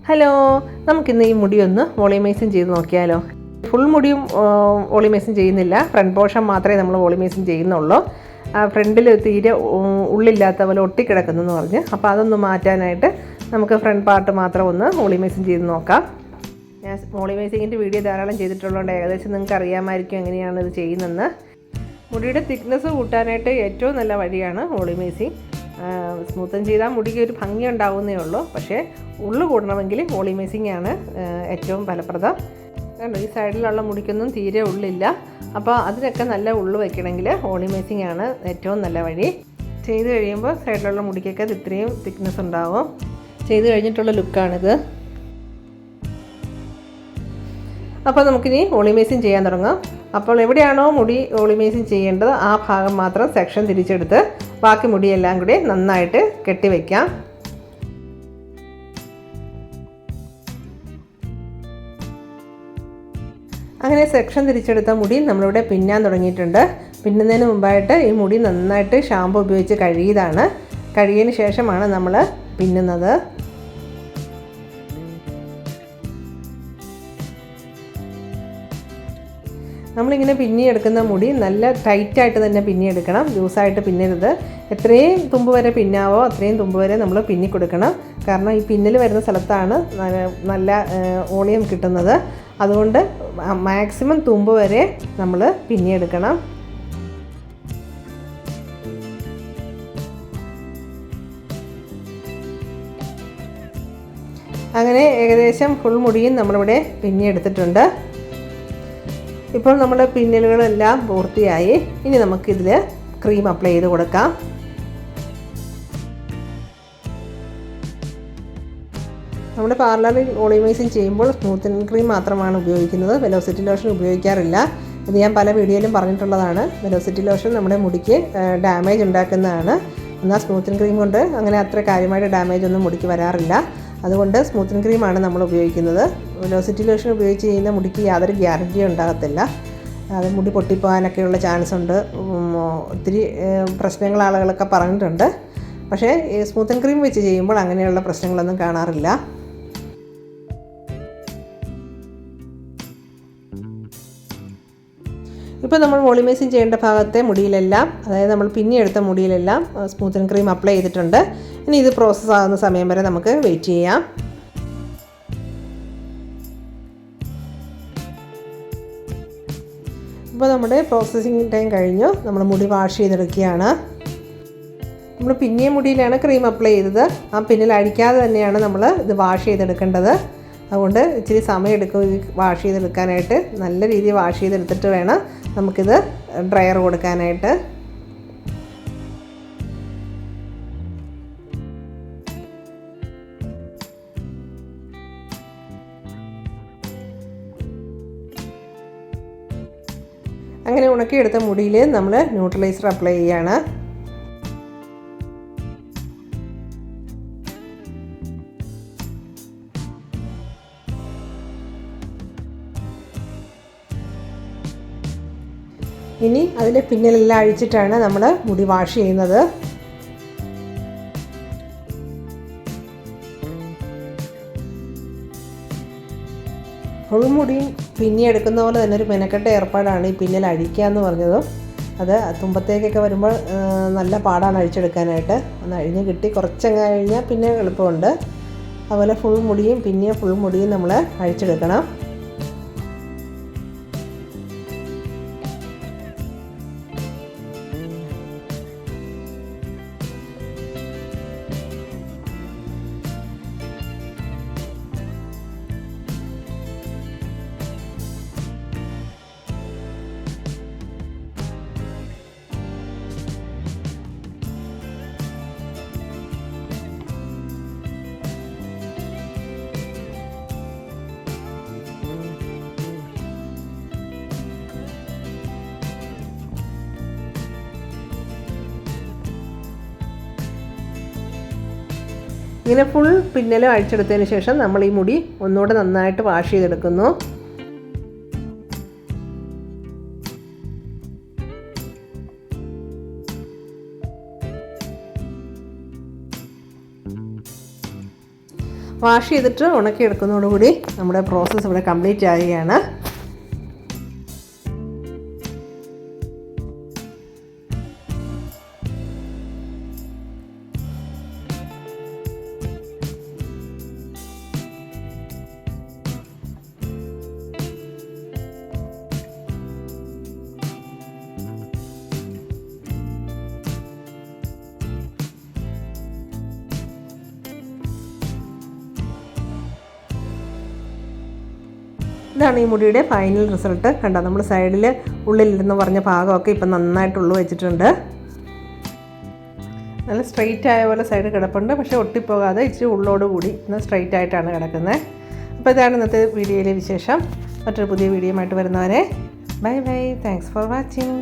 Hello, നമുക്കിന്ന് ഈ മുടി ഒന്ന് വോളിമൈസിങ് ചെയ്ത് നോക്കിയാലോ. ഫുൾ മുടിയും വോളിമൈസിങ് ചെയ്യുന്നില്ല, ഫ്രണ്ട് പോർഷൻ മാത്രമേ നമ്മൾ വോളിമൈസിങ് ചെയ്യുന്നുള്ളൂ. ഫ്രണ്ടിൽ തീരെ ഉള്ളില്ലാത്ത പോലെ ഒട്ടിക്കിടക്കുന്നെന്ന് പറഞ്ഞ്, അപ്പോൾ അതൊന്ന് മാറ്റാനായിട്ട് നമുക്ക് ഫ്രണ്ട് പാർട്ട് മാത്രം ഒന്ന് വോളിമൈസിങ് ചെയ്ത് നോക്കാം. ഞാൻ വോളിമൈസിങ്ങിൻ്റെ വീഡിയോ ധാരാളം ചെയ്തിട്ടുള്ളതുകൊണ്ട് ഏകദേശം നിങ്ങൾക്ക് അറിയാമായിരിക്കും എങ്ങനെയാണ് ഇത് ചെയ്യുന്നതെന്ന്. മുടിയുടെ തിക്നെസ് കൂട്ടാനായിട്ട് ഏറ്റവും നല്ല വഴിയാണ് വോളിമൈസിങ്. സ്മൂത്തൻ ചെയ്താൽ മുടിക്ക് ഒരു ഭംഗി ഉണ്ടാവുന്നേ ഉള്ളൂ, പക്ഷേ ഉള്ളു കൂടണമെങ്കിൽ വോളിമൈസിങ് ആണ് ഏറ്റവും ഫലപ്രദം. കണ്ടോ, ഈ സൈഡിലുള്ള മുടിക്കൊന്നും തീരെ ഉള്ളില്ല, അപ്പോൾ അതിനൊക്കെ നല്ല ഉള്ളു വയ്ക്കണമെങ്കിൽ വോളിമൈസിങ് ആണ് ഏറ്റവും നല്ല വഴി. ചെയ്ത് കഴിയുമ്പോൾ സൈഡിലുള്ള മുടിക്കൊക്കെ ഇത്രയും തിക്നെസ് ഉണ്ടാവും. ചെയ്ത് കഴിഞ്ഞിട്ടുള്ള ലുക്കാണിത്. അപ്പോൾ നമുക്കിനി വോളിമൈസിങ് ചെയ്യാൻ തുടങ്ങാം. അപ്പോൾ എവിടെയാണോ മുടി വോളിമൈസിങ് ചെയ്യേണ്ടത് ആ ഭാഗം മാത്രം സെക്ഷൻ തിരിച്ചെടുത്ത് ബാക്കി മുടിയെല്ലാം കൂടി നന്നായിട്ട് കെട്ടിവെക്കാം. അങ്ങനെ സെക്ഷൻ തിരിച്ചെടുത്ത മുടി നമ്മളിവിടെ പിന്നാൻ തുടങ്ങിയിട്ടുണ്ട്. പിന്നുന്നതിന് മുമ്പായിട്ട് ഈ മുടി നന്നായിട്ട് ഷാമ്പു ഉപയോഗിച്ച് കഴുകിയതാണ്. കഴുകിയതിന് ശേഷമാണ് നമ്മൾ പിന്നുന്നത്. നമ്മളിങ്ങനെ പിന്നിയെടുക്കുന്ന മുടി നല്ല ടൈറ്റായിട്ട് തന്നെ പിന്നിയെടുക്കണം, ലൂസായിട്ട് പിന്നരുത്. എത്രയും തുമ്പ് വരെ പിന്നാവോ അത്രയും തുമ്പ് വരെ നമ്മൾ പിന്നി കൊടുക്കണം. കാരണം ഈ പിന്നൽ വരുന്ന സ്ഥലത്താണ് നല്ല വോളിയം കിട്ടുന്നത്. അതുകൊണ്ട് മാക്സിമം തുമ്പ് വരെ നമ്മൾ പിന്നിയെടുക്കണം. അങ്ങനെ ഏകദേശം ഫുൾ മുടിയും നമ്മളിവിടെ പിന്നിയെടുത്തിട്ടുണ്ട്. ഇപ്പോൾ നമ്മുടെ പിന്നലുകളെല്ലാം പൂർത്തിയായി. ഇനി നമുക്കിതിൽ ക്രീം അപ്ലൈ ചെയ്ത് കൊടുക്കാം. നമ്മുടെ പാർലറിൽ വോളിമൈസിങ് ചെയ്യുമ്പോൾ സ്മൂത്തനിങ് ക്രീം മാത്രമാണ് ഉപയോഗിക്കുന്നത്, വെലോസിറ്റി ലോഷൻ ഉപയോഗിക്കാറില്ല. ഇത് ഞാൻ പല വീഡിയോയിലും പറഞ്ഞിട്ടുള്ളതാണ്. വെലോസിറ്റി ലോഷൻ നമ്മുടെ മുടിക്ക് ഡാമേജ് ഉണ്ടാക്കുന്നതാണ്. എന്നാൽ സ്മൂത്തനിങ് ക്രീം കൊണ്ട് അങ്ങനെ അത്ര കാര്യമായിട്ട് ഡാമേജ് ഒന്നും മുടിക്ക് വരാറില്ല. അതുകൊണ്ട് സ്മൂത്തനിങ് ക്രീമാണ് നമ്മൾ ഉപയോഗിക്കുന്നത്. വെലോസിറ്റി ലോഷൻ ഉപയോഗിച്ച് ചെയ്യുന്ന മുടിക്ക് യാതൊരു ഗ്യാരൻറ്റിയും ഉണ്ടാകത്തില്ല. അത് മുടി പൊട്ടിപ്പോകാനൊക്കെയുള്ള ചാൻസ് ഉണ്ട്. ഒത്തിരി പ്രശ്നങ്ങൾ ആളുകളൊക്കെ പറഞ്ഞിട്ടുണ്ട്. പക്ഷേ ഈ സ്മൂത്തനിങ് ക്രീം വെച്ച് ചെയ്യുമ്പോൾ അങ്ങനെയുള്ള പ്രശ്നങ്ങളൊന്നും കാണാറില്ല. ഇപ്പോൾ നമ്മൾ വോളിമൈസിങ് ചെയ്യേണ്ട ഭാഗത്തെ മുടിയിലെല്ലാം, അതായത് നമ്മൾ പിന്നിയെടുത്ത മുടിയിലെല്ലാം സ്മൂത്തനിങ് ക്രീം അപ്ലൈ ചെയ്തിട്ടുണ്ട്. ഇനി ഇത് പ്രോസസ്സ് ആകുന്ന സമയം വരെ നമുക്ക് വെയിറ്റ് ചെയ്യാം. ഇപ്പോൾ നമ്മുടെ പ്രോസസ്സിങ് ടൈം കഴിഞ്ഞു. നമ്മൾ മുടി വാഷ് ചെയ്തെടുക്കുകയാണ്. നമ്മൾ പിന്നിയ മുടിയിലാണ് ക്രീം അപ്ലൈ ചെയ്തത്. ആ പിന്നിൽ അഴിക്കാതെ തന്നെയാണ് നമ്മൾ ഇത് വാഷ് ചെയ്തെടുക്കേണ്ടത്. അതുകൊണ്ട് ഇച്ചിരി സമയം എടുക്കും ഇത് വാഷ് ചെയ്തെടുക്കാനായിട്ട്. നല്ല രീതിയിൽ വാഷ് ചെയ്തെടുത്തിട്ട് വേണം നമുക്കിത് ഡ്രയർ കൊടുക്കാനായിട്ട്. അങ്ങനെ ഉണക്കിയെടുത്ത മുടിയിൽ നമ്മൾ ന്യൂട്രലൈസർ അപ്ലൈ ചെയ്യുകയാണ്. ഇനി അതിലെ പിന്നിലെല്ലാം അഴിച്ചിട്ടാണ് നമ്മൾ മുടി വാഷ് ചെയ്യുന്നത്. ഫുൾ മുടിയും പിന്നിയെടുക്കുന്ന പോലെ തന്നെ ഒരു മെനക്കെട്ട ഏർപ്പാടാണ് ഈ പിന്നിൽ അഴിക്കുക എന്ന് പറഞ്ഞതും. അത് തുമ്പത്തേക്കൊക്കെ വരുമ്പോൾ നല്ല പാടാണ് അഴിച്ചെടുക്കാനായിട്ട്. ഒന്ന് അഴിഞ്ഞ് കിട്ടി കുറച്ചങ്ങ് കഴിഞ്ഞാൽ പിന്നെ എളുപ്പമുണ്ട്. അതുപോലെ ഫുൾ മുടിയും പിന്നെ ഫുൾ മുടിയും നമ്മൾ അഴിച്ചെടുക്കണം. ഇങ്ങനെ ഫുൾ പിന്നലും അഴിച്ചെടുത്തതിന് ശേഷം നമ്മൾ ഈ മുടി ഒന്നുകൂടെ നന്നായിട്ട് വാഷ് ചെയ്തെടുക്കുന്നു. വാഷ് ചെയ്തിട്ട് ഉണക്കിയെടുക്കുന്നതോടുകൂടി നമ്മുടെ പ്രോസസ്സ് ഇവിടെ കംപ്ലീറ്റ് ആവുകയാണ്. ഇതാണ് ഈ മുടിയുടെ ഫൈനൽ റിസൾട്ട്. കണ്ടോ, നമ്മൾ സൈഡിൽ ഉള്ളിലിരുന്ന് പറഞ്ഞ ഭാഗമൊക്കെ ഇപ്പം നന്നായിട്ട് ഉള്ളു വെച്ചിട്ടുണ്ട്. നല്ല സ്ട്രെയിറ്റ് ആയ പോലെ സൈഡ് കിടപ്പുണ്ട്, പക്ഷേ ഒട്ടിപ്പോകാതെ ഇച്ചിരി ഉള്ളോട് കൂടി സ്ട്രെയിറ്റ് ആയിട്ടാണ് കിടക്കുന്നത്. അപ്പോൾ ഇതാണ് ഇന്നത്തെ വീഡിയോയിലെ വിശേഷം. മറ്റൊരു പുതിയ വീഡിയോ ആയിട്ട് വരുന്നവരെ bye bye. Thanks for watching.